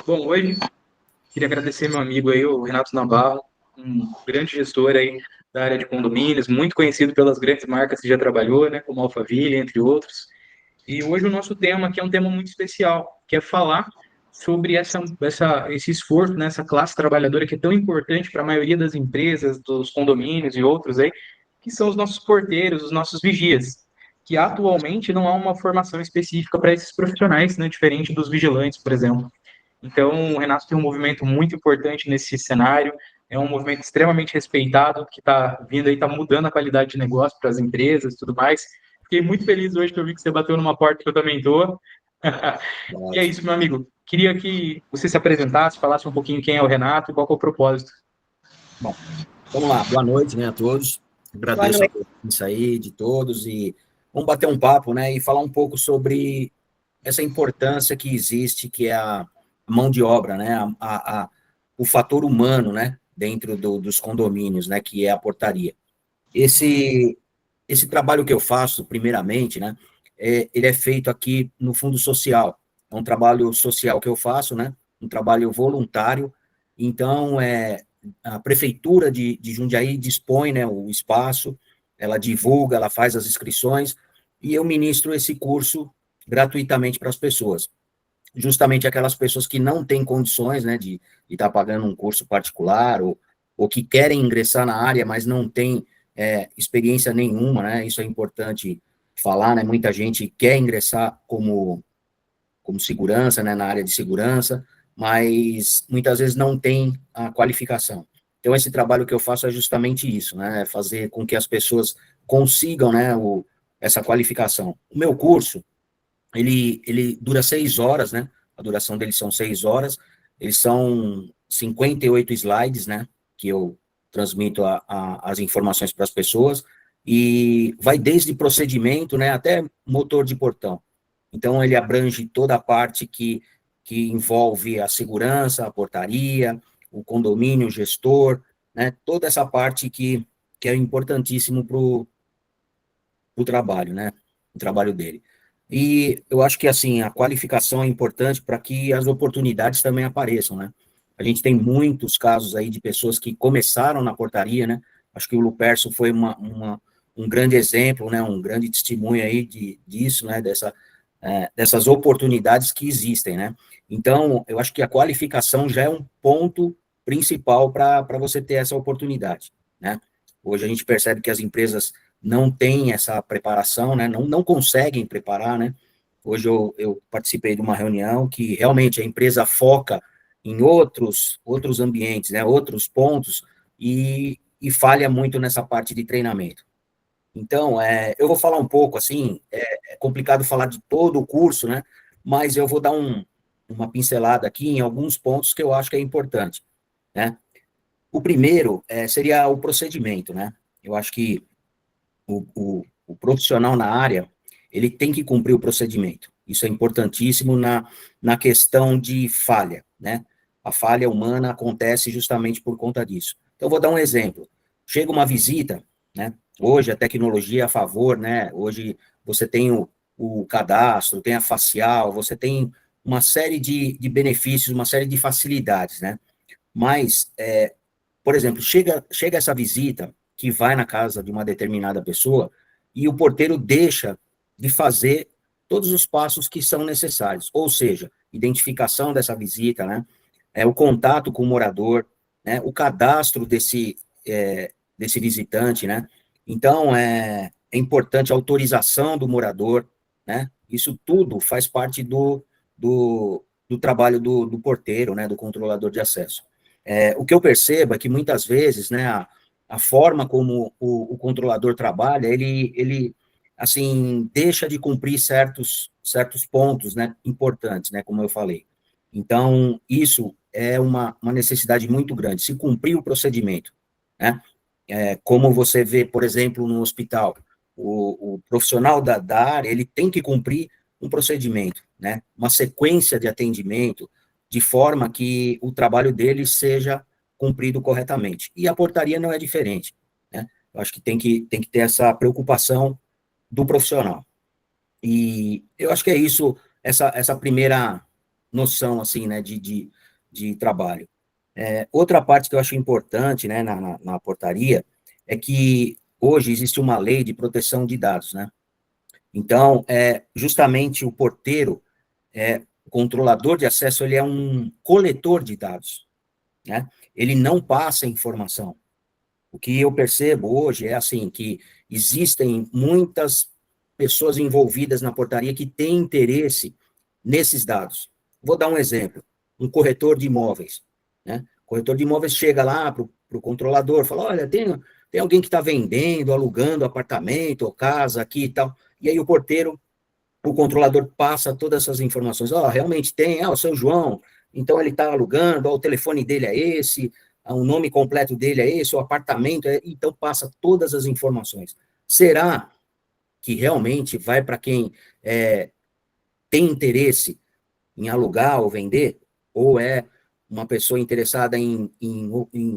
Bom, hoje queria agradecer meu amigo aí, o Renato Navarro, um grande gestor aí da área de condomínios, muito conhecido pelas grandes marcas que já trabalhou, né, como Alphaville, entre outros. E hoje o nosso tema aqui é um tema muito especial, que é falar sobre esse esforço, né, essa classe trabalhadora que é tão importante para a maioria das empresas, dos condomínios e outros aí, que são os nossos porteiros, os nossos vigias, que atualmente não há uma formação específica para esses profissionais, né, diferente dos vigilantes, por exemplo. Então, o Renato tem um movimento muito importante nesse cenário, é um movimento extremamente respeitado, que está vindo aí, está mudando a qualidade de negócio para as empresas e tudo mais. Fiquei muito feliz hoje que eu vi que você bateu numa porta que eu também estou. E é Ótimo. isso, meu amigo. Queria que você se apresentasse, falasse um pouquinho quem é o Renato e qual é o propósito. Bom, vamos lá. Boa noite, né, a todos. Boa Agradeço a noite. presença aí de todos e vamos bater um papo, né, e falar um pouco sobre essa importância que existe, que é a mão de obra, né, o fator humano, né, dentro dos condomínios, né, que é a portaria. Esse trabalho que eu faço, primeiramente, né, ele é feito aqui no Fundo Social. É um trabalho social que eu faço, né, um trabalho voluntário. Então, a prefeitura de Jundiaí dispõe, né, o espaço, ela divulga, ela faz as inscrições, e eu ministro esse curso gratuitamente para as pessoas. Justamente aquelas pessoas que não têm condições, né, de estar pagando um curso particular, ou que querem ingressar na área, mas não têm experiência nenhuma, né, isso é importante falar, né, muita gente quer ingressar como segurança, né, na área de segurança, mas muitas vezes não tem a qualificação. Então, esse trabalho que eu faço é justamente isso, né, fazer com que as pessoas consigam, né, essa qualificação. O meu curso, ele dura 6 horas, né, a duração dele são 6 horas, eles são 58 slides, né, que eu transmito as informações para as pessoas, e vai desde procedimento, né, até motor de portão. Então, ele abrange toda a parte que envolve a segurança, a portaria, o condomínio, o gestor, né, toda essa parte que é importantíssimo para o trabalho, né, o trabalho dele. E eu acho que, assim, a qualificação é importante para que as oportunidades também apareçam, né. A gente tem muitos casos aí de pessoas que começaram na portaria, né, acho que o Lupercio foi um grande exemplo, né, um grande testemunho aí disso, né, dessas oportunidades que existem, né. Então, eu acho que a qualificação já é um ponto principal para você ter essa oportunidade, né. Hoje a gente percebe que as empresas não têm essa preparação, né, não conseguem preparar, né. Hoje eu participei de uma reunião que realmente a empresa foca em outros ambientes, né, outros pontos, e falha muito nessa parte de treinamento. Então, eu vou falar um pouco, assim, é complicado falar de todo o curso, né, mas eu vou dar uma pincelada aqui em alguns pontos que eu acho que é importante, né. O primeiro seria o procedimento, né. Eu acho que o profissional na área, ele tem que cumprir o procedimento. Isso é importantíssimo na questão de falha, né. A falha humana acontece justamente por conta disso. Então, eu vou dar um exemplo. Chega uma visita, né, hoje a tecnologia é a favor, né, hoje você tem o cadastro, tem a facial, você tem uma série de benefícios, uma série de facilidades, né, mas, por exemplo, chega essa visita que vai na casa de uma determinada pessoa e o porteiro deixa de fazer todos os passos que são necessários, ou seja, identificação dessa visita, né, o contato com o morador, né, o cadastro desse visitante, né, então é importante a autorização do morador, né, isso tudo faz parte do trabalho do porteiro, né, do controlador de acesso. O que eu percebo é que muitas vezes, né, a forma como o controlador trabalha, ele assim, deixa de cumprir certos pontos, né, importantes, né, como eu falei. Então, isso é uma necessidade muito grande, se cumprir o procedimento, né, como você vê, por exemplo, no hospital, o profissional da área, ele tem que cumprir um procedimento, né, uma sequência de atendimento, de forma que o trabalho dele seja cumprido corretamente. E a portaria não é diferente, né? Eu acho que tem que ter essa preocupação do profissional. E eu acho que é isso, essa primeira noção, assim, né, de trabalho. Outra parte que eu acho importante, né, na portaria, é que hoje existe uma lei de proteção de dados, né? Então, justamente o porteiro, o controlador de acesso, ele é um coletor de dados, né? Ele não passa informação. O que eu percebo hoje é assim, que existem muitas pessoas envolvidas na portaria que têm interesse nesses dados. Vou dar um exemplo, um corretor de imóveis, né? O corretor de imóveis chega lá para o controlador, fala, olha, tem alguém que está vendendo, alugando apartamento ou casa aqui e tal, e aí o porteiro, o controlador passa todas essas informações, realmente tem, o seu João, então ele está alugando, o telefone dele é esse, o nome completo dele é esse, o apartamento, então passa todas as informações. Será que realmente vai para quem tem interesse em alugar ou vender, ou é uma pessoa interessada em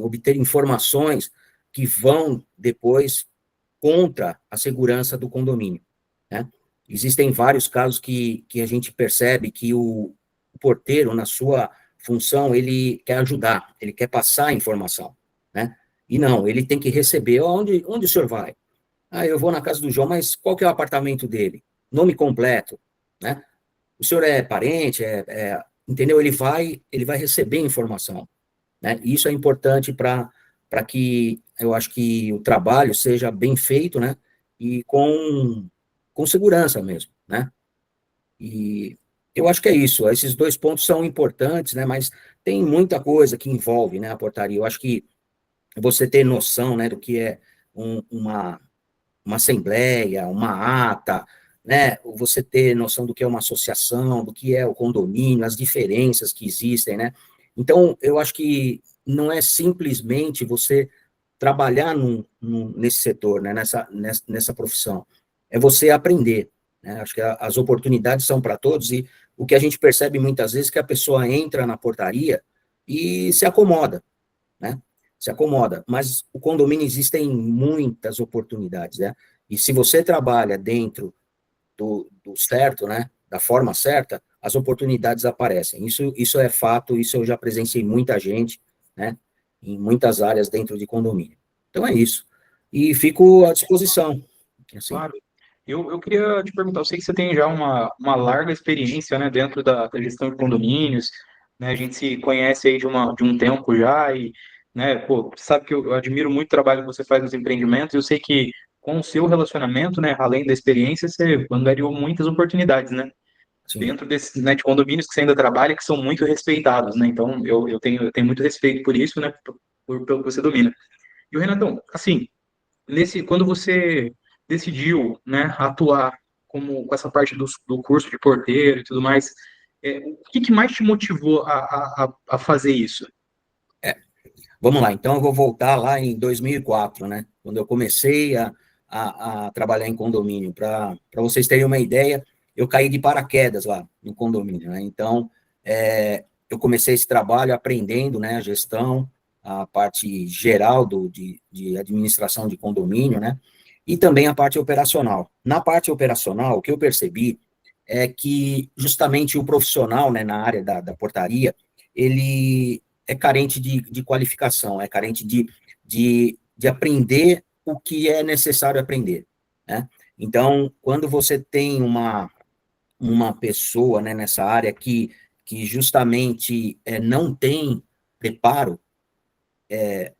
obter informações que vão depois contra a segurança do condomínio, né? Existem vários casos que a gente percebe que o porteiro, na sua função, ele quer ajudar, ele quer passar a informação, né? E não, ele tem que receber, onde o senhor vai? Eu vou na casa do João, mas qual que é o apartamento dele? Nome completo, né? O senhor é parente, entendeu? Ele vai receber informação, né? E isso é importante para que eu acho que o trabalho seja bem feito, né? E com segurança mesmo, né? E eu acho que é isso. Esses dois pontos são importantes, né? Mas tem muita coisa que envolve, né, a portaria. Eu acho que você ter noção, né, do que é uma assembleia, uma ata, né? Você ter noção do que é uma associação, do que é o condomínio, as diferenças que existem, né? Então, eu acho que não é simplesmente você trabalhar nesse setor, né? Nessa profissão. É você aprender, né? Acho que as oportunidades são para todos e o que a gente percebe muitas vezes é que a pessoa entra na portaria e se acomoda, né? Se acomoda, mas o condomínio existem muitas oportunidades, né? E se você trabalha dentro do certo, né? Da forma certa, as oportunidades aparecem. Isso é fato, isso eu já presenciei muita gente, né? Em muitas áreas dentro de condomínio. Então é isso. E fico à disposição, assim. Claro. Eu queria te perguntar, eu sei que você tem já uma larga experiência, né, dentro da gestão de condomínios, né, a gente se conhece aí de um tempo já e, né, pô, sabe que eu admiro muito o trabalho que você faz nos empreendimentos, eu sei que com o seu relacionamento, né, além da experiência, você angariou muitas oportunidades, né, Sim. dentro desses, né, de condomínios que você ainda trabalha, que são muito respeitados, né, então eu tenho muito respeito por isso, né, pelo que você domina. E o Renatão, assim, quando você decidiu, né, atuar com essa parte do curso de porteiro e tudo mais, o que mais te motivou a fazer isso? Vamos lá, então eu vou voltar lá em 2004, né? Quando eu comecei a trabalhar em condomínio. Para vocês terem uma ideia, eu caí de paraquedas lá no condomínio, né? Então, eu comecei esse trabalho aprendendo, né, a gestão, a parte geral de administração de condomínio, né? E também a parte operacional. Na parte operacional, o que eu percebi é que justamente o profissional, né, na área da portaria, ele é carente de qualificação, é carente de aprender o que é necessário aprender, né? Então, quando você tem uma pessoa, né, nessa área que justamente não tem preparo,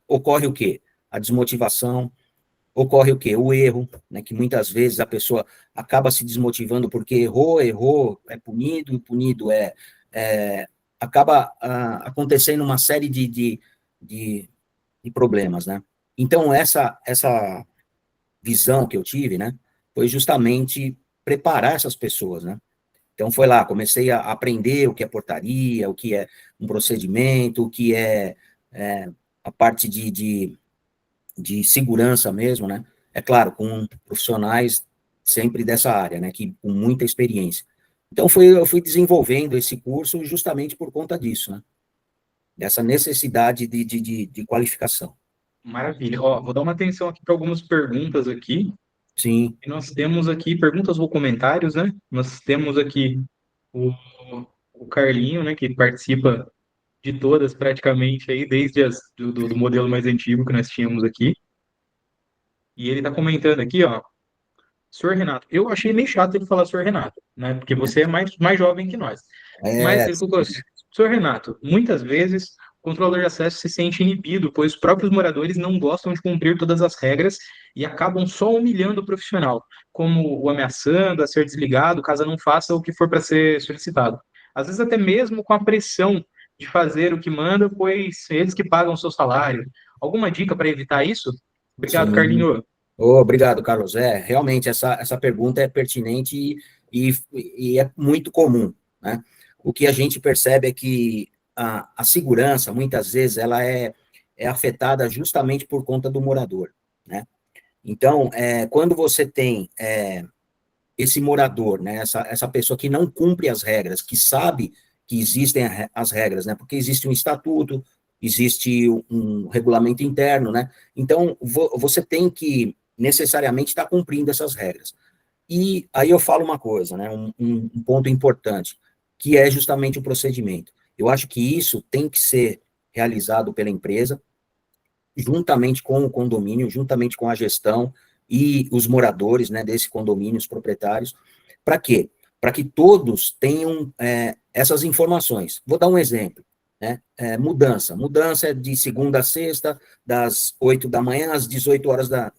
ocorre o quê? A desmotivação, ocorre o quê? O erro, né, que muitas vezes a pessoa acaba se desmotivando porque errou, é punido, e punido é acaba acontecendo uma série de, de problemas, né? Então, essa visão que eu tive, né, foi justamente preparar essas pessoas, né? Então, foi lá, comecei a aprender o que é portaria, o que é um procedimento, o que é a parte de segurança mesmo, né? É claro, com profissionais sempre dessa área, né? Que com muita experiência. Então, eu fui desenvolvendo esse curso justamente por conta disso, né? Dessa necessidade de qualificação. Maravilha. Ó, vou dar uma atenção aqui para algumas perguntas aqui. Sim, E nós temos aqui perguntas ou comentários, né? Nós temos aqui o o Carlinho, né, que participa de todas praticamente aí, desde do modelo mais antigo que nós tínhamos aqui. E ele está comentando aqui, ó, senhor Renato, eu achei meio chato ele falar senhor Renato, né, porque você é mais jovem que nós. Mas É, ele colocou assim, senhor Renato, muitas vezes o controlador de acesso se sente inibido, pois os próprios moradores não gostam de cumprir todas as regras e acabam só humilhando o profissional, como o ameaçando a ser desligado caso não faça o que for para ser solicitado. Às vezes até mesmo com a pressão de fazer o que manda, pois eles que pagam o seu salário. Alguma dica para evitar isso? Obrigado, sim. Carlinho. Obrigado, Carlos. Realmente essa pergunta é pertinente e é muito comum, né? O que a gente percebe é que a segurança, muitas vezes, ela é afetada justamente por conta do morador, né? Então, quando você tem esse morador, né, essa pessoa que não cumpre as regras, que sabe que existem as regras, né, porque existe um estatuto, existe um regulamento interno, né, então você tem que necessariamente estar cumprindo essas regras. E aí eu falo uma coisa, né, um ponto importante, que é justamente o procedimento. Eu acho que isso tem que ser realizado pela empresa, juntamente com o condomínio, juntamente com a gestão e os moradores, né, desse condomínio, os proprietários. Para quê? Para que todos tenham essas informações. Vou dar um exemplo. Né? Mudança é de segunda a sexta, das 8 da manhã às 18 horas da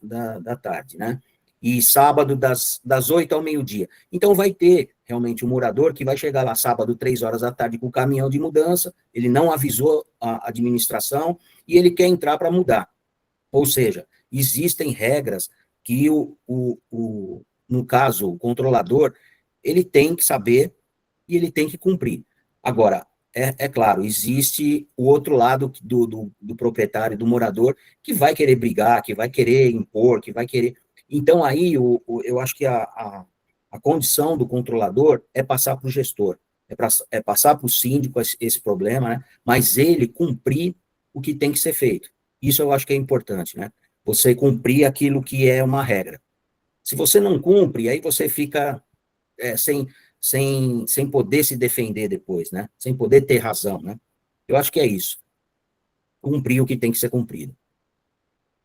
tarde, né? E sábado das 8 ao meio-dia. Então, vai ter realmente um morador que vai chegar lá sábado, 3 horas da tarde, com o caminhão de mudança, ele não avisou a administração, e ele quer entrar para mudar. Ou seja, existem regras que, no caso, o controlador, ele tem que saber e ele tem que cumprir. Agora, claro, existe o outro lado do proprietário, do morador, que vai querer brigar, que vai querer impor, que vai querer... Então, aí, eu acho que a condição do controlador é passar para o gestor, passar para o síndico esse problema, né? Mas ele cumprir o que tem que ser feito. Isso eu acho que é importante, né? Você cumprir aquilo que é uma regra. Se você não cumpre, aí você fica sem poder se defender depois, né? Sem poder ter razão, né? Eu acho que é isso. Cumprir o que tem que ser cumprido.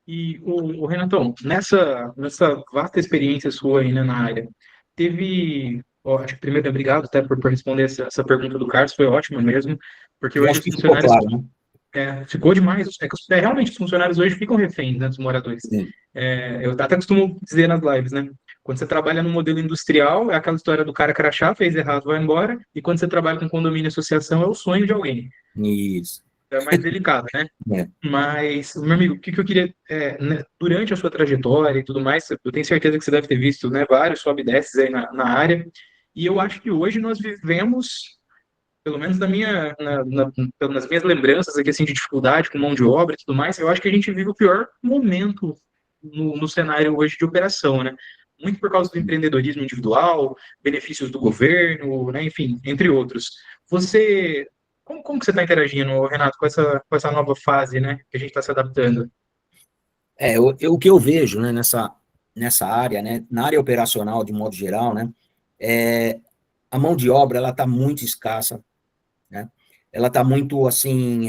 E o Renatão, nessa vasta experiência sua aí, né, na área, teve, ó, acho que primeiro, obrigado até por responder essa pergunta do Carlos, foi ótimo mesmo, porque Eu hoje acho os que ficou funcionários, claro, né? ficou demais, realmente os funcionários hoje ficam reféns, né, dos moradores. Sim. Eu até costumo dizer nas lives, né, quando você trabalha no modelo industrial, é aquela história do cara crachá, fez errado, vai embora, e quando você trabalha com condomínio e associação, é o sonho de alguém. Isso. É mais delicado, né? É. Mas, meu amigo, o que que eu queria, né, durante a sua trajetória e tudo mais, eu tenho certeza que você deve ter visto, né, vários sobe e desces aí na área, e eu acho que hoje nós vivemos, pelo menos nas minhas lembranças aqui, assim, de dificuldade com mão de obra e tudo mais, eu acho que a gente vive o pior momento no cenário hoje de operação, né? Muito por causa do empreendedorismo individual, benefícios do governo, né, enfim, entre outros. Você como que você está interagindo, Renato, com essa nova fase, né, que a gente está se adaptando? O que eu vejo, né, nessa área, né, na área operacional, de modo geral, né, é, a mão de obra, ela está muito escassa, né? Ela está muito, assim,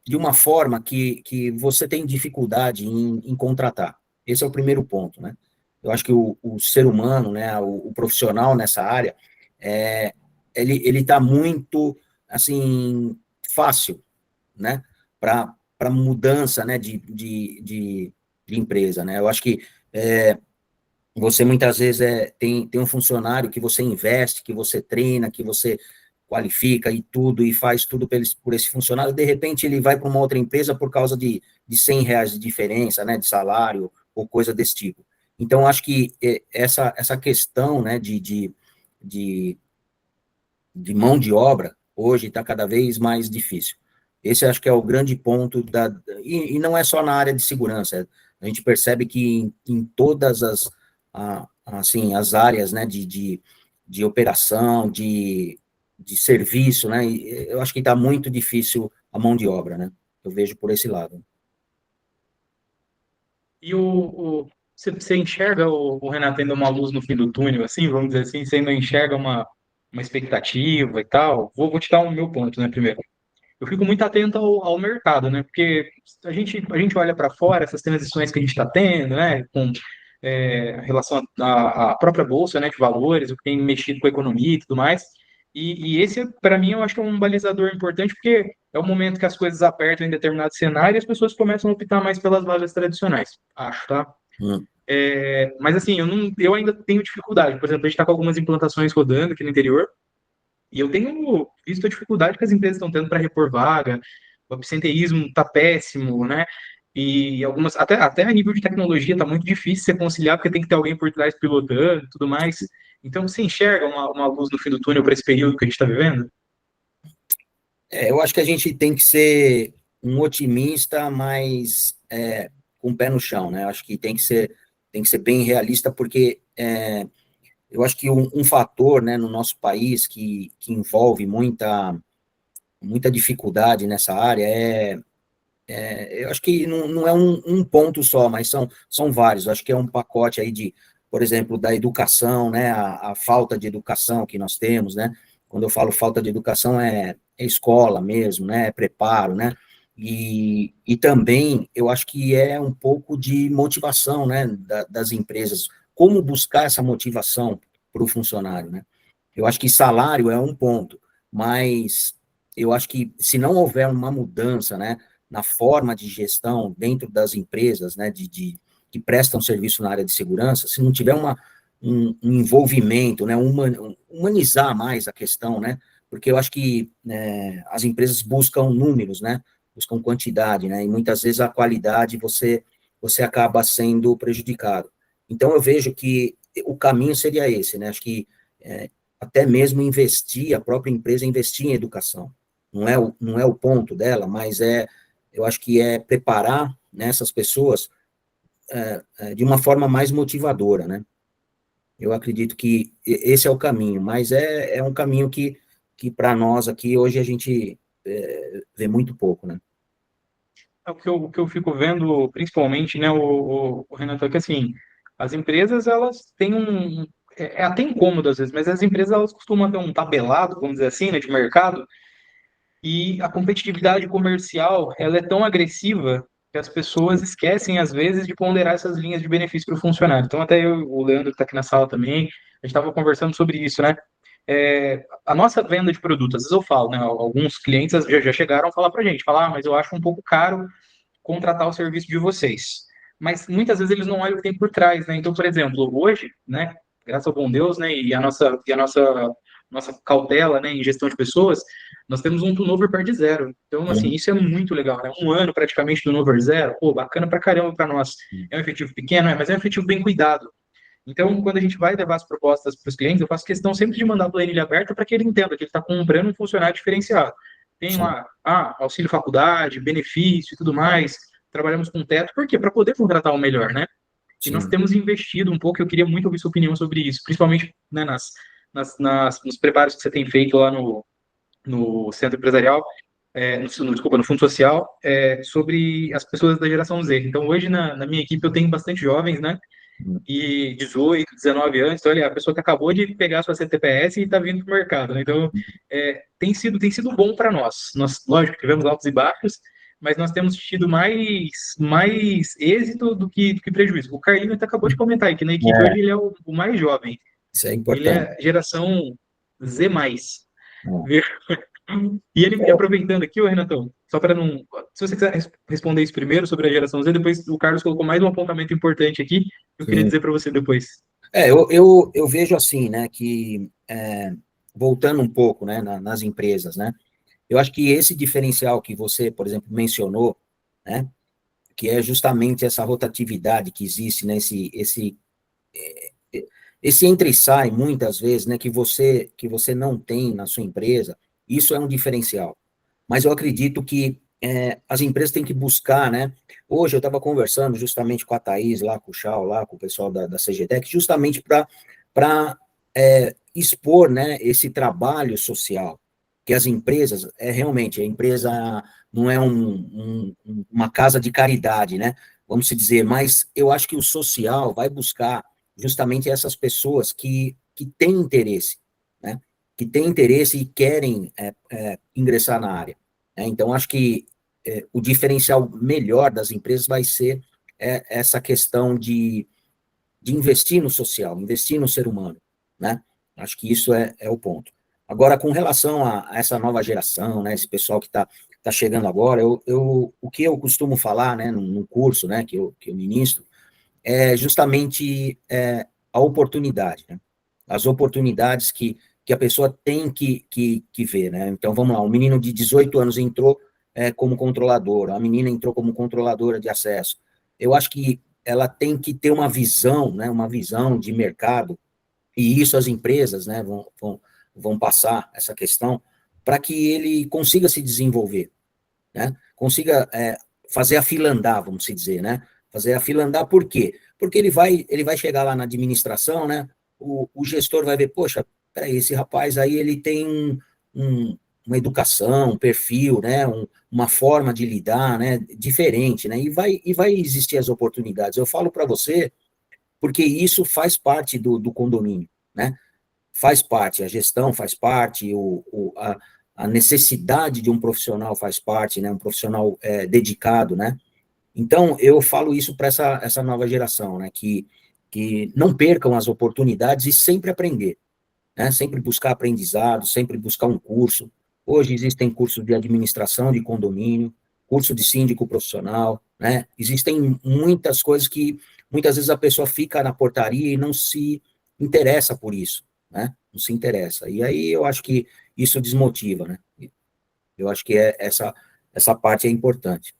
de uma forma que você tem dificuldade em contratar. Esse é o primeiro ponto, né? Eu acho que o ser humano, né, o profissional nessa área, é, ele está muito, assim, fácil, né, para mudança, né, de empresa, né? Eu acho que você muitas vezes tem um funcionário que você investe, que você treina, que você qualifica e tudo, e faz tudo por esse funcionário, de repente ele vai para uma outra empresa por causa de R$ 100 de diferença, né, de salário, ou coisa desse tipo. Então, acho que essa questão, né, de, de mão de obra, hoje está cada vez mais difícil. Esse acho que é o grande ponto, e não é só na área de segurança, a gente percebe que em todas assim, as áreas, né, de operação, de serviço, né, eu acho que está muito difícil a mão de obra, né, eu vejo por esse lado. E você enxerga o Renato tendo uma luz no fim do túnel, assim, vamos dizer assim, você ainda enxerga uma expectativa e tal, vou te dar o meu ponto, né, primeiro. Eu fico muito atento ao mercado, né? Porque a gente olha para fora essas transições que a gente está tendo, né? Com relação à própria bolsa, né? De valores, o que tem mexido com a economia e tudo mais. E esse, para mim, eu acho que é um balizador importante, porque é o momento que as coisas apertam em determinado cenário e as pessoas começam a optar mais pelas vagas tradicionais. Acho, tá? Hum. Mas assim, eu ainda tenho dificuldade. Por exemplo, a gente está com algumas implantações rodando aqui no interior. E eu tenho visto a dificuldade que as empresas estão tendo para repor vaga, o absenteísmo está péssimo, né? E algumas, até a nível de tecnologia, está muito difícil você conciliar, porque tem que ter alguém por trás pilotando e tudo mais. Então, você enxerga uma luz no fim do túnel para esse período que a gente está vivendo? Eu acho que a gente tem que ser um otimista, mas com o pé no chão, né? Acho que tem que ser bem realista, porque eu acho que um fator, né, no nosso país que envolve muita dificuldade nessa área eu acho que não é um ponto só, mas são vários. Eu acho que é um pacote aí de, por exemplo, da educação, né, a falta de educação que nós temos, né? Quando eu falo falta de educação, é escola mesmo, né? É preparo, né? E também eu acho que é um pouco de motivação, né, das empresas. Como buscar essa motivação para o funcionário, né? Eu acho que salário é um ponto, mas eu acho que se não houver uma mudança, né, na forma de gestão dentro das empresas, né, que prestam serviço na área de segurança, se não tiver um envolvimento, né, humanizar mais a questão, né, porque eu acho que as empresas buscam números, né, buscam quantidade, né, e muitas vezes a qualidade você acaba sendo prejudicado. Então eu vejo que o caminho seria esse, né, acho que até mesmo investir, a própria empresa investir em educação. Não é o ponto dela, mas eu acho que é preparar, né, essas pessoas de uma forma mais motivadora, né? Eu acredito que esse é o caminho, mas é um caminho que para nós aqui, hoje, a gente vê muito pouco, né? O que eu fico vendo, principalmente, né, o Renato, é que assim, as empresas, elas têm é até incômodo às vezes, mas as empresas, elas costumam ter um tabelado, vamos dizer assim, né, de mercado. E a competitividade comercial, ela é tão agressiva que as pessoas esquecem, às vezes, de ponderar essas linhas de benefício para o funcionário. Então, até eu, o Leandro, que está aqui na sala também, a gente estava conversando sobre isso, né? A nossa venda de produtos, às vezes eu falo, né? Alguns clientes já chegaram a falar para a gente, falar, mas eu acho um pouco caro contratar o serviço de vocês. Mas muitas vezes eles não olham o que tem por trás, né? Então, por exemplo, hoje, né? Graças ao bom Deus, né? E a nossa cautela, né? Em gestão de pessoas, nós temos um turnover perto de zero. Então, assim, isso é muito legal, né? Um ano praticamente do turnover zero, pô, bacana pra caramba pra nós. É um efetivo pequeno, mas é um efetivo bem cuidado. Então, quando a gente vai levar as propostas para os clientes, eu faço questão sempre de mandar a planilha aberta para que ele entenda que ele está comprando um funcionário diferenciado. Tem Sim, lá, auxílio faculdade, benefício e tudo mais. Trabalhamos com teto, por quê? Para poder contratar o melhor, né? E nós sim. temos investido um pouco, eu queria muito ouvir sua opinião sobre isso, principalmente, né, nos preparos que você tem feito lá no centro empresarial, desculpa, no Fundo Social, sobre as pessoas da geração Z. Então, hoje, na minha equipe, eu tenho bastante jovens, né? E 18, 19 anos, então, olha, a pessoa que acabou de pegar a sua CTPS e está vindo para o mercado, né? Então, tem sido bom para nós. Nós, lógico, tivemos altos e baixos, mas nós temos tido mais êxito do que prejuízo. O Carlinhos acabou de comentar aí que na equipe hoje É, ele é o mais jovem. isso é Ele importante. é geração Z+. É. Viu? E ele, aproveitando aqui, ô Renatão, só para não. Se você quiser responder isso primeiro sobre a geração Z, depois o Carlos colocou mais um apontamento importante aqui, que eu queria Sim. dizer para você depois. Eu vejo assim, né, que voltando um pouco, né, nas empresas, né, eu acho que esse diferencial que você, por exemplo, mencionou, né, que é justamente essa rotatividade que existe, né, esse entra e sai, muitas vezes, né, que você não tem na sua empresa, isso é um diferencial. Mas eu acredito que as empresas têm que buscar, né? Hoje eu estava conversando justamente com a Thaís, lá com o Chau, lá com o pessoal da CGTEC, justamente para expor, né, esse trabalho social, que as empresas, realmente, a empresa não é uma casa de caridade, né? Vamos se dizer, mas eu acho que o social vai buscar justamente essas pessoas que têm interesse, né? que têm interesse e querem ingressar na área. Né? Então, acho que o diferencial melhor das empresas vai ser essa questão de investir no social, investir no ser humano, né? Acho que isso é o ponto. Agora, com relação a essa nova geração, né, esse pessoal que está chegando agora, o que eu costumo falar, né, no curso, né, que eu ministro, é justamente a oportunidade, né? As oportunidades que a pessoa tem que ver, né? Então, vamos lá, um menino de 18 anos entrou como controlador, a menina entrou como controladora de acesso. Eu acho que ela tem que ter uma visão, né, uma visão de mercado, e isso as empresas, né, vão passar essa questão para que ele consiga se desenvolver, né, consiga fazer a fila andar, vamos dizer, né, fazer a fila andar, por quê? Porque ele vai chegar lá na administração, né, o gestor vai ver, poxa, peraí, esse rapaz aí, ele tem um, uma educação, um perfil, né, uma forma de lidar, né, diferente, né, e vai existir as oportunidades. Eu falo para você, porque isso faz parte do condomínio, né, faz parte, a gestão faz parte, a necessidade de um profissional faz parte, né, um profissional dedicado, né, então eu falo isso para essa nova geração, né, que não percam as oportunidades e sempre aprender, né, sempre buscar aprendizado, sempre buscar um curso. Hoje existem cursos de administração de condomínio, curso de síndico profissional, né, existem muitas coisas que muitas vezes a pessoa fica na portaria e não se interessa por isso, né, não se interessa. E aí eu acho que isso desmotiva, né, eu acho que essa parte é importante.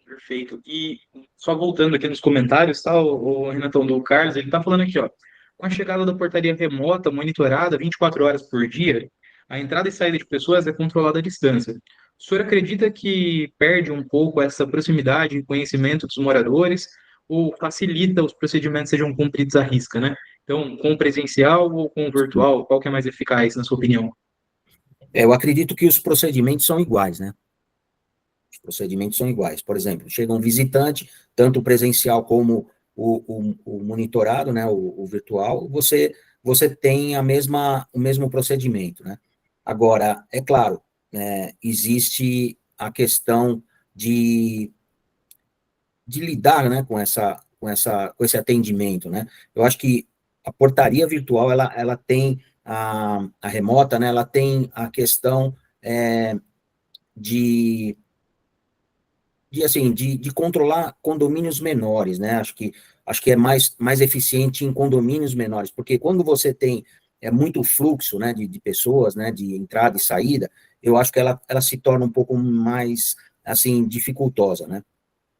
Perfeito. E só voltando aqui nos comentários, tá, o Renatão do Carlos, ele está falando aqui, ó, com a chegada da portaria remota, monitorada 24 horas por dia, a entrada e saída de pessoas é controlada à distância. O senhor acredita que perde um pouco essa proximidade e conhecimento dos moradores ou facilita os procedimentos sejam cumpridos à risca, né? Então, com o presencial ou com o virtual, qual que é mais eficaz, na sua opinião? Eu acredito que os procedimentos são iguais, né? Os procedimentos são iguais. Por exemplo, chega um visitante, tanto o presencial como o monitorado, né, o virtual, você tem o mesmo procedimento, né? Agora, é claro, existe a questão de, de lidar, né, com esse atendimento, né? Eu acho que a portaria virtual, ela tem a remota, né, ela tem a questão de de controlar condomínios menores, né? Acho que é mais eficiente em condomínios menores, porque quando você tem muito fluxo, né, de pessoas, né, de entrada e saída, eu acho que ela se torna um pouco mais, assim, dificultosa, né?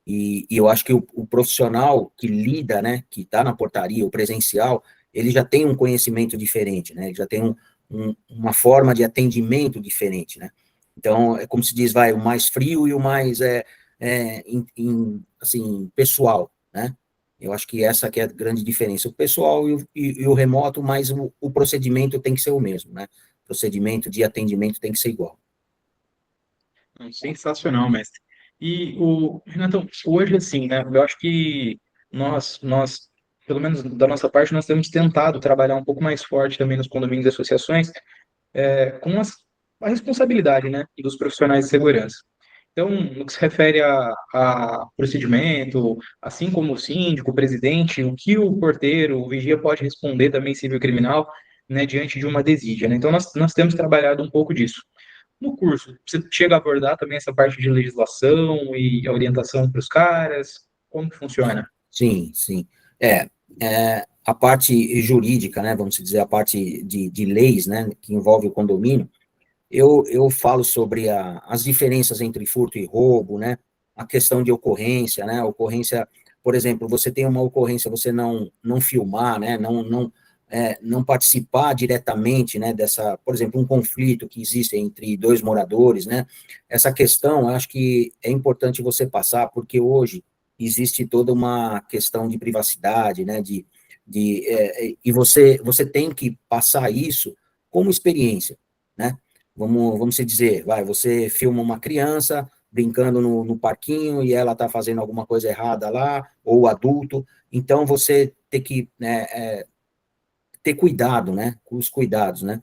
E eu acho que o profissional que lida, né, que está na portaria, o presencial, ele já tem um conhecimento diferente, né? Ele já tem uma forma de atendimento diferente, né? Então, é como se diz, vai, o mais frio e o mais, assim, pessoal, né? Eu acho que essa que é a grande diferença. O pessoal e o remoto, mas o procedimento tem que ser o mesmo, né? O procedimento de atendimento tem que ser igual. Sensacional, mestre. E o Renatão, hoje assim, né? Eu acho que nós, pelo menos da nossa parte, nós temos tentado trabalhar um pouco mais forte também nos condomínios e associações, com a responsabilidade, né, dos profissionais de segurança. Então, no que se refere a procedimento, assim como o síndico, o presidente, o que o porteiro, o vigia pode responder também civil e criminal, né, diante de uma desídia, né? Então, nós temos trabalhado um pouco disso. No curso, você chega a abordar também essa parte de legislação e a orientação para os caras? Como que funciona? Sim, sim. A parte jurídica, né, vamos dizer, a parte de leis, né, que envolve o condomínio, eu falo sobre as diferenças entre furto e roubo, né, a questão de ocorrência, né, ocorrência, por exemplo, você tem uma ocorrência, você não filmar, né, não participar diretamente, né, por exemplo, um conflito que existe entre dois moradores, né, essa questão, eu acho que é importante você passar, porque hoje existe toda uma questão de privacidade, né, e você tem que passar isso como experiência, né, vamos dizer, você filma uma criança brincando no parquinho e ela está fazendo alguma coisa errada lá, ou adulto, então você tem que, né, ter cuidado, né, com os cuidados, né,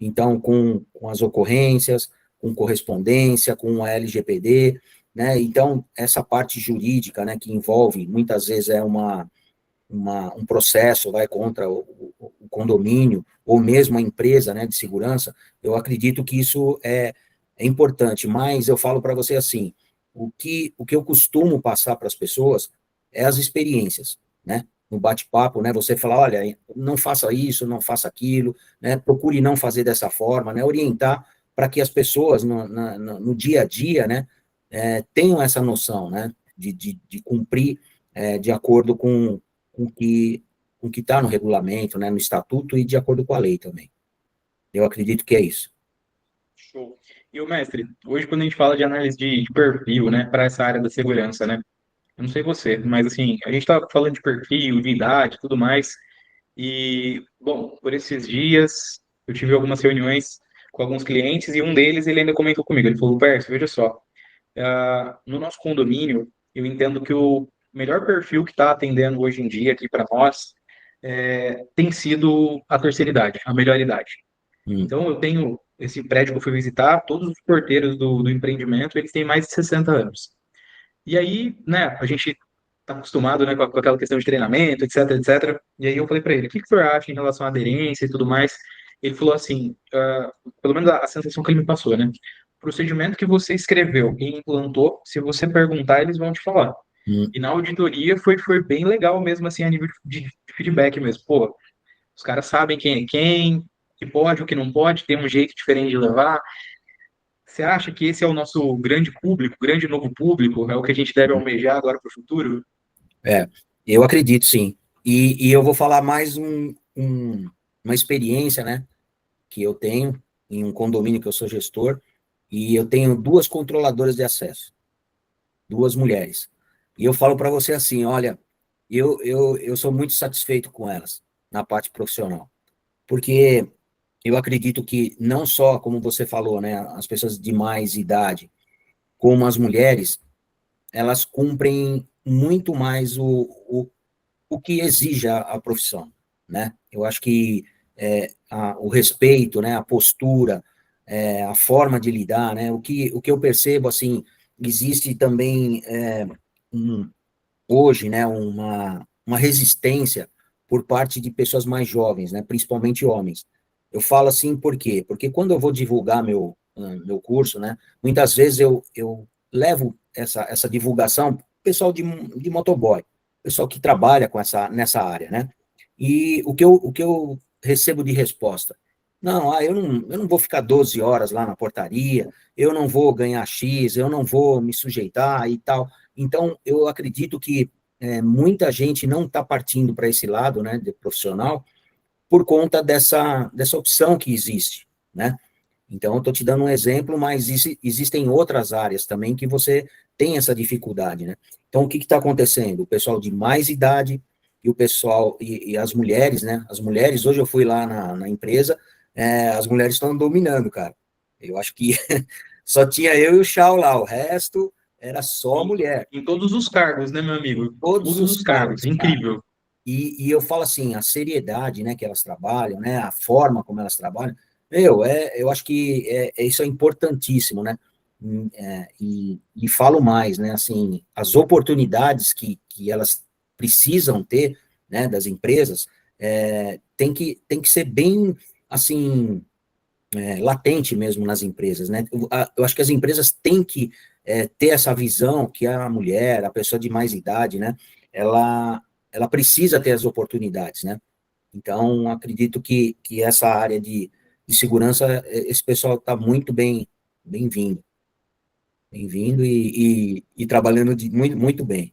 Então, com as ocorrências, com correspondência, com a LGPD, né? Então, essa parte jurídica, né, que envolve, muitas vezes é um processo, vai contra o condomínio, ou mesmo a empresa, né, de segurança, eu acredito que isso é importante, mas eu falo para você assim, o que eu costumo passar para as pessoas é as experiências, né, no bate-papo, né, você fala, olha, não faça isso, não faça aquilo, né, procure não fazer dessa forma, né, orientar para que as pessoas no dia a dia, né, tenham essa noção, né, de cumprir de acordo com que com que está no regulamento, né, no estatuto e de acordo com a lei também. Eu acredito que é isso. Show. E o mestre, hoje quando a gente fala de análise de perfil, né, para essa área da segurança, né, eu não sei você, mas assim, a gente está falando de perfil, de idade, tudo mais, e, bom, por esses dias eu tive algumas reuniões com alguns clientes e um deles, ele ainda comentou comigo, ele falou, Pércio, veja só, no nosso condomínio, eu entendo que o melhor perfil que está atendendo hoje em dia aqui para nós tem sido a terceira idade, a melhor idade. Hum, Então, eu tenho esse prédio que eu fui visitar, todos os porteiros do empreendimento, eles têm mais de 60 anos. E aí, né, a gente está acostumado, né, com aquela questão de treinamento, etc, etc. E aí eu falei para ele, o que que o senhor acha em relação à aderência e tudo mais? Ele falou assim, pelo menos a sensação que ele me passou, né? O procedimento que você escreveu e implantou, se você perguntar, eles vão te falar. hum, E na auditoria foi bem legal mesmo, assim, a nível de feedback mesmo. Pô, os caras sabem quem é quem, o que pode, o que não pode, tem um jeito diferente de levar. Você acha que esse é o nosso grande público, grande novo público? É o que a gente deve almejar agora para o futuro? é, eu acredito sim. E eu vou falar mais uma experiência, né, que eu tenho em um condomínio que eu sou gestor, e eu tenho duas controladoras de acesso, duas mulheres. E eu falo para você assim, olha, eu sou muito satisfeito com elas na parte profissional, porque eu acredito que não só, como você falou, né, as pessoas de mais idade, como as mulheres, elas cumprem muito mais o que exige a profissão, né? Eu acho que o respeito, né, a postura, a forma de lidar, né? O que eu percebo, assim, existe também um, hoje, né, uma resistência por parte de pessoas mais jovens, né, principalmente homens. Eu falo assim por quê? Porque quando eu vou divulgar meu curso, né, muitas vezes eu levo essa divulgação para o pessoal de motoboy, pessoal que trabalha nessa área, né? E o que eu recebo de resposta? Não, eu não vou ficar 12 horas lá na portaria, eu não vou ganhar X, eu não vou me sujeitar e tal. Então, eu acredito que muita gente não está partindo para esse lado, né, de profissional, por conta dessa opção que existe, né? Então, eu estou te dando um exemplo, mas existem outras áreas também que você tem essa dificuldade, né? Então, o que está acontecendo? O pessoal de mais idade e o pessoal, e as mulheres, né? As mulheres, hoje eu fui lá na empresa, as mulheres estão dominando, cara. Eu acho que só tinha eu e o Chau lá, o resto era só Em, mulher. em todos os cargos, né, meu amigo? Todos Todos os os cargos, cargos, cara. incrível. E eu falo assim, a seriedade, né, que elas trabalham, né, a forma como elas trabalham, eu acho que isso é importantíssimo, né, e falo mais, né, assim, as oportunidades que elas precisam ter, né, das empresas, tem que ser bem, assim, latente mesmo nas empresas, né, eu acho que as empresas têm que ter essa visão que a mulher, a pessoa de mais idade, né, ela, ela precisa ter as oportunidades, né? Então, acredito que essa área de segurança, esse pessoal está muito bem-vindo e trabalhando muito, muito bem.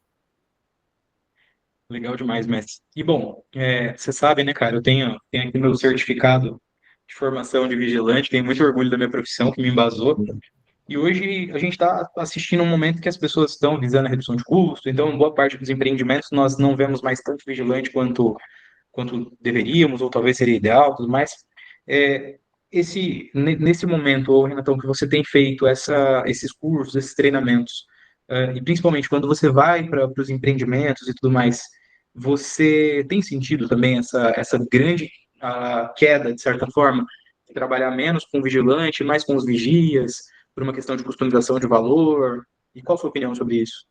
Legal demais, mestre. E bom, você sabe, né, cara, eu tenho aqui meu certificado de formação de vigilante, tenho muito orgulho da minha profissão, que me embasou. E hoje a gente está assistindo um momento que as pessoas estão visando a redução de custo, então, boa parte dos empreendimentos nós não vemos mais tanto vigilante quanto deveríamos, ou talvez seria ideal, tudo mais. É, nesse momento, ô, Renatão, que você tem feito esses cursos, esses treinamentos, e principalmente quando você vai para os empreendimentos e tudo mais, você tem sentido também essa grande queda, de certa forma, trabalhar menos com vigilante, mais com os vigias, por uma questão de customização de valor? E qual a sua opinião sobre isso?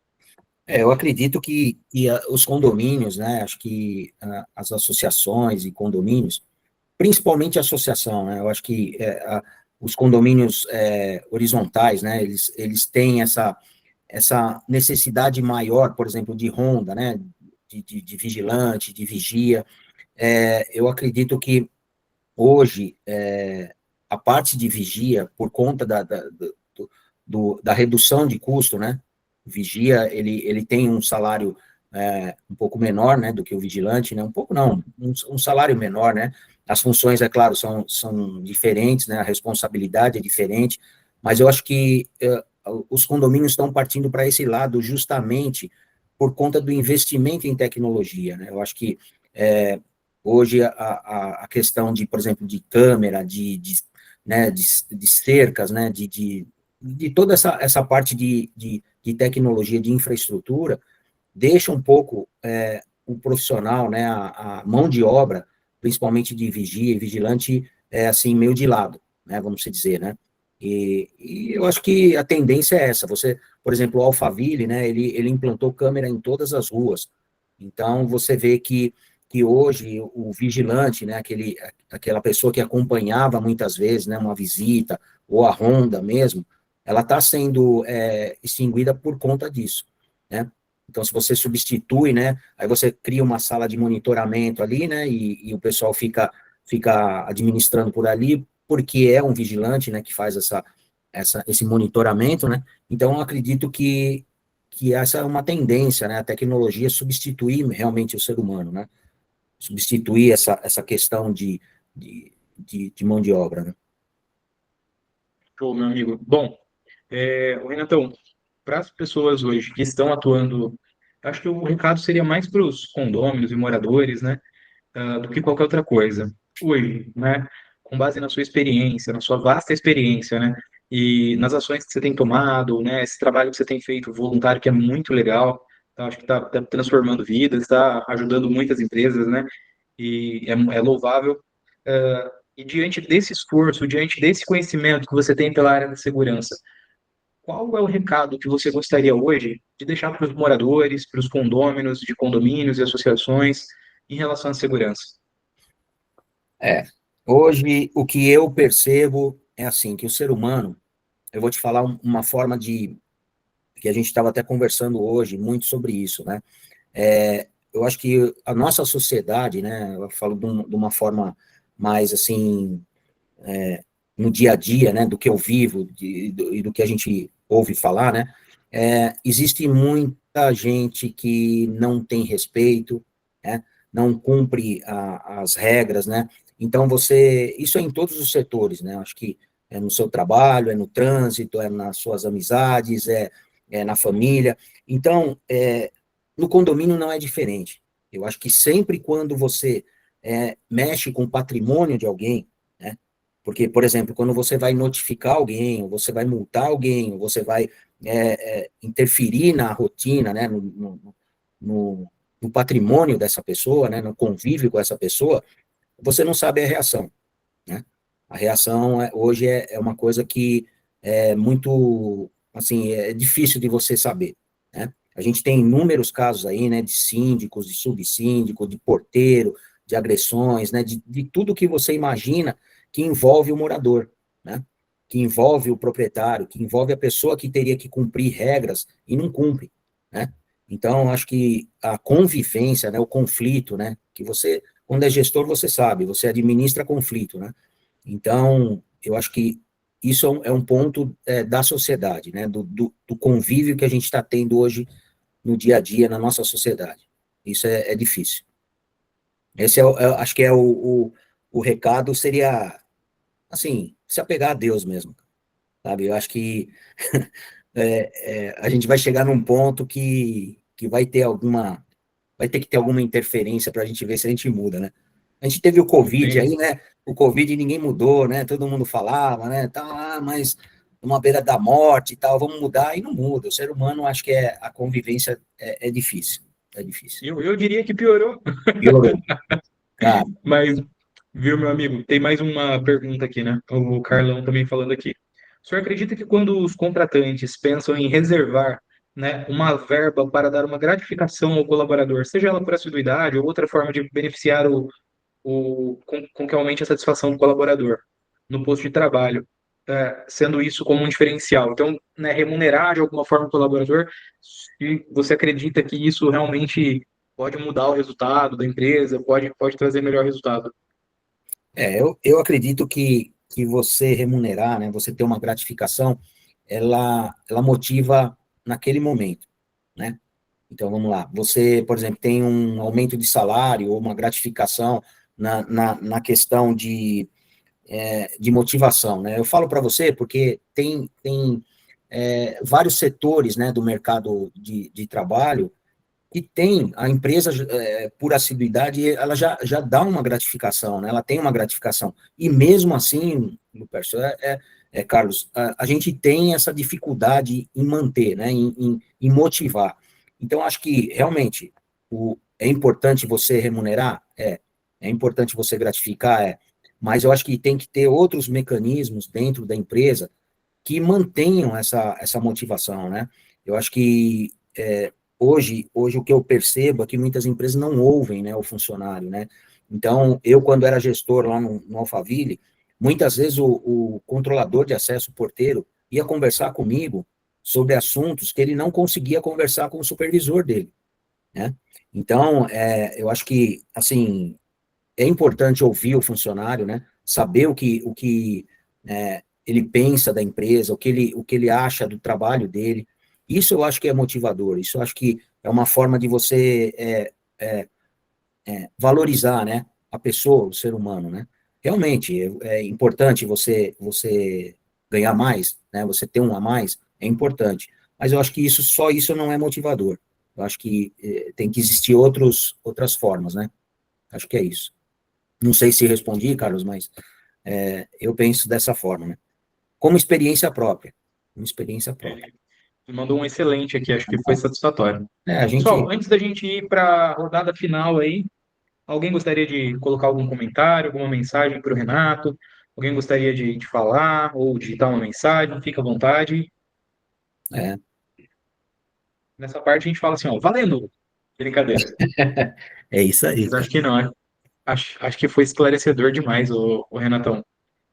Eu acredito que os condomínios, né, acho que as associações e condomínios, principalmente a associação, né, eu acho que os condomínios horizontais, né, eles têm essa necessidade maior, por exemplo, de ronda, né, de vigilante, de vigia. Eu acredito que hoje a parte de vigia, por conta da redução de custo, né, o vigia, ele tem um salário um pouco menor, né, do que o vigilante, né, um pouco não, um salário menor, né, as funções, é claro, são diferentes, né, a responsabilidade é diferente, mas eu acho que os condomínios estão partindo para esse lado justamente por conta do investimento em tecnologia, né, eu acho que hoje a questão de, por exemplo, de câmera, né, de cercas, né, de toda essa parte de tecnologia, de infraestrutura, deixa um pouco o profissional, né, a mão de obra, principalmente de vigia e vigilante, assim, meio de lado, né, vamos dizer, né. E eu acho que a tendência é essa. Você, por exemplo, o Alphaville, né, ele implantou câmera em todas as ruas. Então, você vê que hoje o vigilante, né, aquela pessoa que acompanhava muitas vezes, né, uma visita, ou a ronda mesmo, ela está sendo extinguida por conta disso, né. Então, se você substitui, né, aí você cria uma sala de monitoramento ali, né, e o pessoal fica administrando por ali, porque é um vigilante, né, que faz esse monitoramento, né. Então, eu acredito que essa é uma tendência, né, a tecnologia substituir realmente o ser humano, né, substituir essa questão de mão de obra, né. Show, meu amigo. Bom, o Renatão, para as pessoas hoje que estão atuando, acho que o recado seria mais para os condôminos e moradores, né, do que qualquer outra coisa. Hoje, né, com base na sua experiência, na sua vasta experiência, né, e nas ações que você tem tomado, né, esse trabalho que você tem feito voluntário, que é muito legal, tá, acho que está transformando vidas, está ajudando muitas empresas, né, e é louvável. E diante desse esforço, diante desse conhecimento que você tem pela área da segurança, qual é o recado que você gostaria hoje de deixar para os moradores, para os condôminos, de condomínios e associações em relação à segurança? É, hoje o que eu percebo é assim, que o ser humano, eu vou te falar uma forma que a gente estava até conversando hoje muito sobre isso, né, eu acho que a nossa sociedade, né, eu falo de uma forma mais assim, no dia a dia, né, do que eu vivo e do que a gente ouve falar, né, existe muita gente que não tem respeito, né, não cumpre as regras, né, então isso é em todos os setores, né, acho que é no seu trabalho, é no trânsito, é nas suas amizades, é na família, então, no condomínio não é diferente, eu acho que sempre quando você mexe com o patrimônio de alguém, né, porque, por exemplo, quando você vai notificar alguém, ou você vai multar alguém, ou você vai interferir na rotina, né, no, no patrimônio dessa pessoa, né, no convívio com essa pessoa, você não sabe a reação, né? A reação hoje é uma coisa que é muito, assim, é difícil de você saber, né? A gente tem inúmeros casos aí, né, de síndicos, de subsíndicos, de porteiro, de agressões, né, de tudo que você imagina que envolve o morador, né? Que envolve o proprietário, que envolve a pessoa que teria que cumprir regras e não cumpre, né? Então, acho que a convivência, né, o conflito, né, que você, quando é gestor, você sabe, você administra conflito, né? Então, eu acho que isso é um ponto da sociedade, né, do convívio que a gente está tendo hoje no dia a dia, na nossa sociedade. Isso é difícil. Esse acho que o recado seria, assim, se apegar a Deus mesmo, sabe? Eu acho que a gente vai chegar num ponto que vai ter que ter alguma interferência para a gente ver se a gente muda, né? A gente teve o Não Covid tem. aí, né? O Covid ninguém mudou, né? Todo mundo falava, né? Tá, mas uma beira da morte e tal, vamos mudar, e não muda. O ser humano, acho que a convivência é difícil. É difícil. Eu diria que piorou, Piorou, cara. mas Viu, meu amigo? Tem mais uma pergunta aqui, né? O Carlão também falando aqui. O senhor acredita que quando os contratantes pensam em reservar, né, uma verba para dar uma gratificação ao colaborador, seja ela por assiduidade ou outra forma de beneficiar com que aumente a satisfação do colaborador no posto de trabalho, sendo isso como um diferencial? Então, né, remunerar de alguma forma o colaborador, se você acredita que isso realmente pode mudar o resultado da empresa, pode trazer melhor resultado. Eu acredito que você remunerar, né, você ter uma gratificação, ela motiva naquele momento, né? Então, vamos lá. Você, por exemplo, tem um aumento de salário ou uma gratificação na questão de motivação, né? Eu falo para você porque tem vários setores, né, do mercado de trabalho e tem a empresa, por assiduidade, ela já dá uma gratificação, né? Ela tem uma gratificação. E mesmo assim, Lupercio, Carlos, a gente tem essa dificuldade em manter, né? Em motivar. Então, acho que realmente é importante você remunerar, é importante você gratificar, mas eu acho que tem que ter outros mecanismos dentro da empresa que mantenham essa motivação, né? Eu acho que hoje o que eu percebo é que muitas empresas não ouvem, né, o funcionário, né? Então, eu, quando era gestor lá no Alphaville, muitas vezes o controlador de acesso, o porteiro, ia conversar comigo sobre assuntos que ele não conseguia conversar com o supervisor dele, né? Então, eu acho que, assim, é importante ouvir o funcionário, né? Saber o que ele pensa da empresa, o que ele acha do trabalho dele. Isso eu acho que é motivador, isso eu acho que é uma forma de você valorizar, né, a pessoa, o ser humano, né? Realmente é importante você ganhar mais, né? Você ter um a mais é importante, mas eu acho que só isso não é motivador. Eu acho que tem que existir outras formas, né? Acho que é isso. Não sei se respondi, Carlos, mas eu penso dessa forma, né? Como experiência própria. Como experiência própria. Mandou um excelente aqui, acho que foi satisfatório. A Pessoal, gente. antes da gente ir para a rodada final aí, alguém gostaria de colocar algum comentário, alguma mensagem para o Renato? Alguém gostaria de falar ou digitar uma mensagem? Fica à vontade. É, Nessa parte a gente fala assim, ó, valendo! Brincadeira. é isso aí, Mas cara. acho que não, acho que foi esclarecedor demais, o Renatão.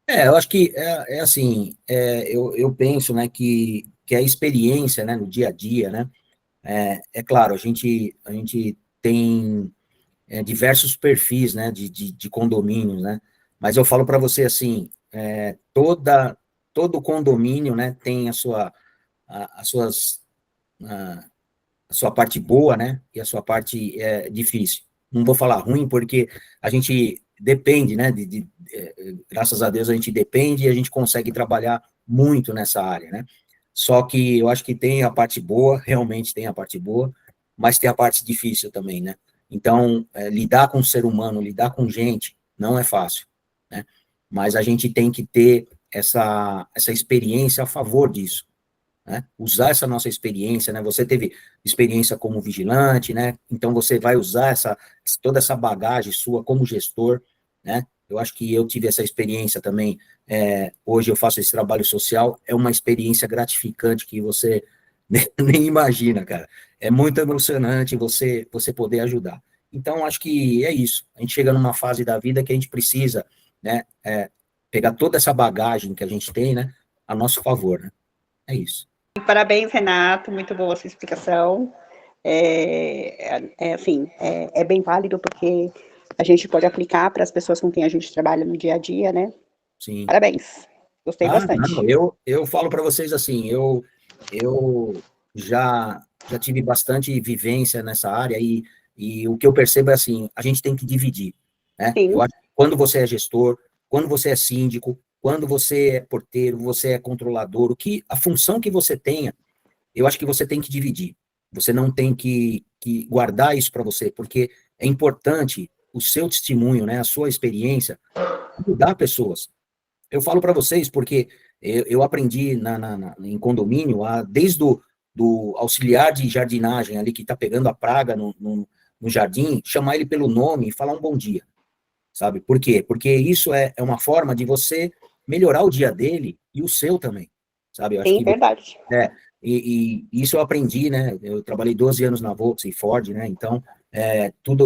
Eu acho que é assim, eu penso, né, que a experiência, né, no dia a dia, né, é claro, a gente tem diversos perfis, né, de condomínios, né, mas eu falo para você assim, todo condomínio, né, tem as suas a sua parte boa, né, e a sua parte difícil. Não vou falar ruim, porque a gente depende, né, graças a Deus a gente depende e a gente consegue trabalhar muito nessa área, né. Só que eu acho que tem a parte boa, realmente tem a parte boa, mas tem a parte difícil também, né. Então, lidar com o ser humano, lidar com gente, não é fácil, né, mas a gente tem que ter essa experiência a favor disso, né? Usar essa nossa experiência, né? Você teve experiência como vigilante, né? Então você vai usar toda essa bagagem sua como gestor, né? Eu acho que eu tive essa experiência também. Hoje eu faço esse trabalho social, é uma experiência gratificante que você nem imagina, cara. É muito emocionante você poder ajudar. Então acho que é isso. A gente chega numa fase da vida que a gente precisa, né? Pegar toda essa bagagem que a gente tem, né? A nosso favor, né? É isso. Parabéns, Renato, muito boa a sua explicação. Assim, é bem válido porque a gente pode aplicar para as pessoas com quem a gente trabalha no dia a dia, né? Sim. Parabéns, gostei Não, bastante. eu falo para vocês assim, eu já tive bastante vivência nessa área e o que eu percebo é assim, a gente tem que dividir, né? Eu Sim, acho que quando você é gestor, quando você é síndico, quando você é porteiro, você é controlador, a função que você tenha, eu acho que você tem que dividir. Você não tem que guardar isso para você, porque é importante o seu testemunho, né, a sua experiência, ajudar pessoas. Eu falo para vocês porque eu aprendi em condomínio, desde do auxiliar de jardinagem ali, que está pegando a praga no jardim, chamar ele pelo nome e falar um bom dia. sabe? Por quê? Porque isso é uma forma de você melhorar o dia dele e o seu também, sabe? Eu acho Sim, que verdade. e isso eu aprendi, né? Eu trabalhei 12 anos na Volkswagen e Ford, né? Então,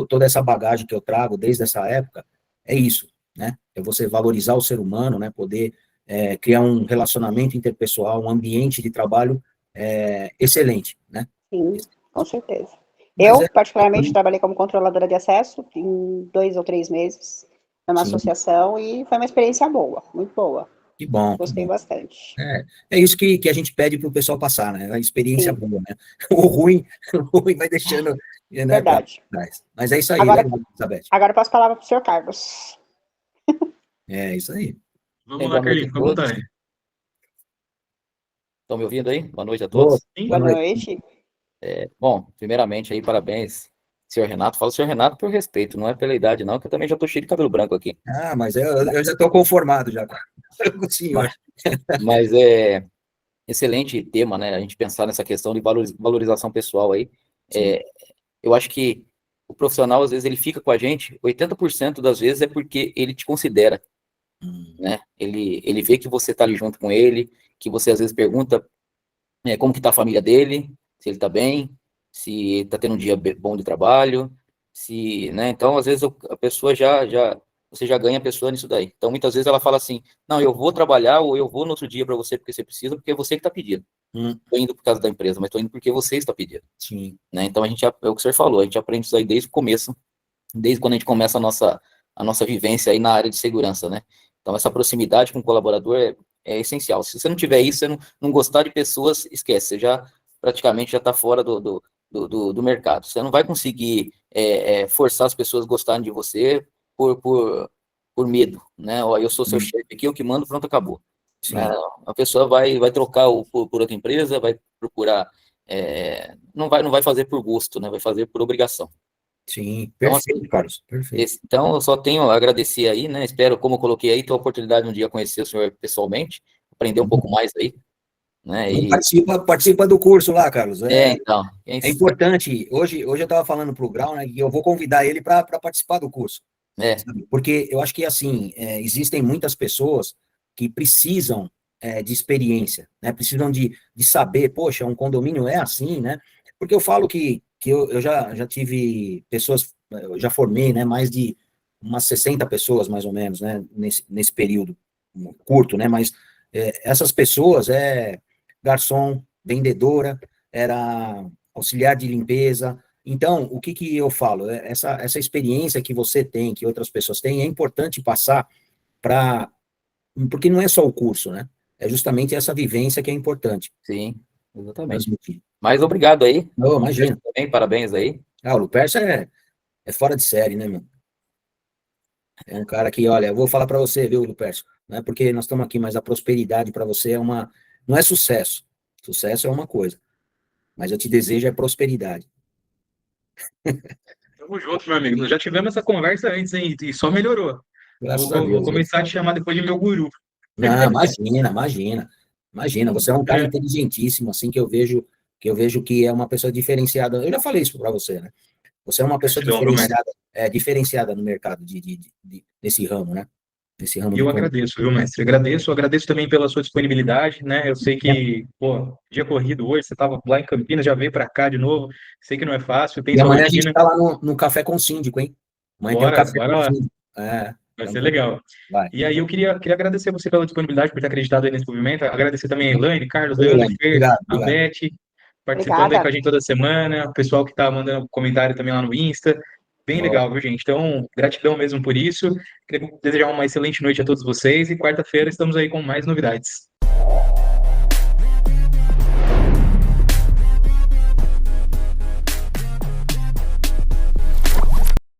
toda essa bagagem que eu trago desde essa época é isso, né? É você valorizar o ser humano, né? Poder criar um relacionamento interpessoal, um ambiente de trabalho excelente, né? Sim, com certeza. Mas Eu, particularmente, trabalhei como controladora de acesso em 2 ou 3 meses, numa sim, associação, e foi uma experiência boa, muito boa. que bom, que Gostei bom. bastante. É isso que a gente pede para o pessoal passar, né? A experiência Sim, boa, né? O ruim, o ruim vai deixando, né, para verdade. trás. Mas é isso aí, Agora, legal, Elizabeth. agora eu passo a palavra para o senhor Carlos. É isso aí. Vamos Bem, lá, boa noite Carlinhos, a fica à todos. vontade. Estão me ouvindo aí? Boa noite a Boa, todos. boa Boa noite. noite. Bom, primeiramente aí, parabéns, senhor Renato. Falo senhor Renato por respeito, não é pela idade, não, que eu também já tô cheio de cabelo branco aqui. Ah, mas eu já estou conformado já com o senhor. Mas, mas é excelente tema, né? A gente pensar nessa questão de valorização pessoal aí. Sim. É, eu acho que o profissional, às vezes, ele fica com a gente, 80% das vezes é porque ele te considera, Hum, né? Ele vê que você tá ali junto com ele, que você às vezes pergunta como que tá a família dele, se ele tá bem, se tá tendo um dia bom de trabalho, se, né? Então, às vezes a pessoa você já ganha a pessoa nisso daí. Então, muitas vezes ela fala assim, não, eu vou trabalhar ou eu vou no outro dia para você porque você precisa, porque é você que tá pedindo. hum, Tô indo por causa da empresa, mas tô indo porque você está pedindo, sim, né? Então, é o que o senhor falou, a gente aprende isso aí desde o começo, desde quando a gente começa a nossa vivência aí na área de segurança, né? Então, essa proximidade com o colaborador é essencial. Se você não tiver isso, você não gostar de pessoas, esquece, você já praticamente já está fora do mercado. Você não vai conseguir forçar as pessoas a gostarem de você por, por, por medo, né? Ó, eu sou seu hum, chefe aqui, eu que mando, pronto, acabou. Né? sim, A pessoa vai trocar por outra empresa, vai procurar, não vai fazer por gosto, né? Vai fazer por obrigação. sim. Então, assim, Perfeito, Carlos, perfeito. então, eu só tenho a agradecer aí, né? Espero, como eu coloquei aí, ter a oportunidade um dia conhecer o senhor pessoalmente, aprender um pouco mais aí, né? Então, participa do curso lá, Carlos. Então, É importante. Hoje eu estava falando para o Grau, né, que eu vou convidar ele para participar do curso. é, Sabe? Porque eu acho que, assim, existem muitas pessoas que precisam de experiência, né? Precisam de saber, poxa, um condomínio é assim, né? Porque eu falo que eu já tive pessoas, eu já formei, né, mais de umas 60 pessoas, mais ou menos, né, nesse período curto, né? Mas essas pessoas garçom, vendedora, era auxiliar de limpeza. Então, o que eu falo? Essa experiência que você tem, que outras pessoas têm, é importante passar para. Porque não é só o curso, né? É justamente essa vivência que é importante sim, exatamente. transmitir. Mas obrigado aí, Não, imagina. também, parabéns aí. Ah, o Lupercio é fora de série, né, meu? É um cara que, olha, eu vou falar para você, viu, Lupercio? Não é porque nós estamos aqui, mas a prosperidade para você não é sucesso. Sucesso é uma coisa, mas eu te desejo é prosperidade. Tamo junto, meu amigo. Nós já tivemos essa conversa antes, hein? E só melhorou. Graças a Vou Deus. começar a te chamar depois de meu guru. Não, imagina, você é um cara É, inteligentíssimo, assim, que eu vejo que é uma pessoa diferenciada. Eu já falei isso para você, né? Você é uma pessoa gratidão, viu, mestre? diferenciada no mercado desse ramo, né? Nesse ramo E de eu conteúdo. agradeço, viu, mestre? Agradeço também pela sua disponibilidade, né? Eu sei que, pô, dia corrido hoje, você estava lá em Campinas, já veio para cá de novo. Sei que não é fácil, tem E sua amanhã a gente rotina. está lá no Café com o Síndico, hein? Amanhã tem o Café Bora com o lá, Síndico. vai ser Então, legal. vai. E aí eu queria agradecer você pela disponibilidade, por ter acreditado aí nesse movimento. Agradecer também a Elaine, Carlos, Ô, Leandro, Elaine, Fer, obrigado, a obrigado. Beth, participando aí com Obrigada. a gente toda semana, o pessoal que está mandando comentário também lá no Insta. Bem Ó, legal, viu, gente? Então, gratidão mesmo por isso. Queria desejar uma excelente noite a todos vocês e quarta-feira estamos aí com mais novidades.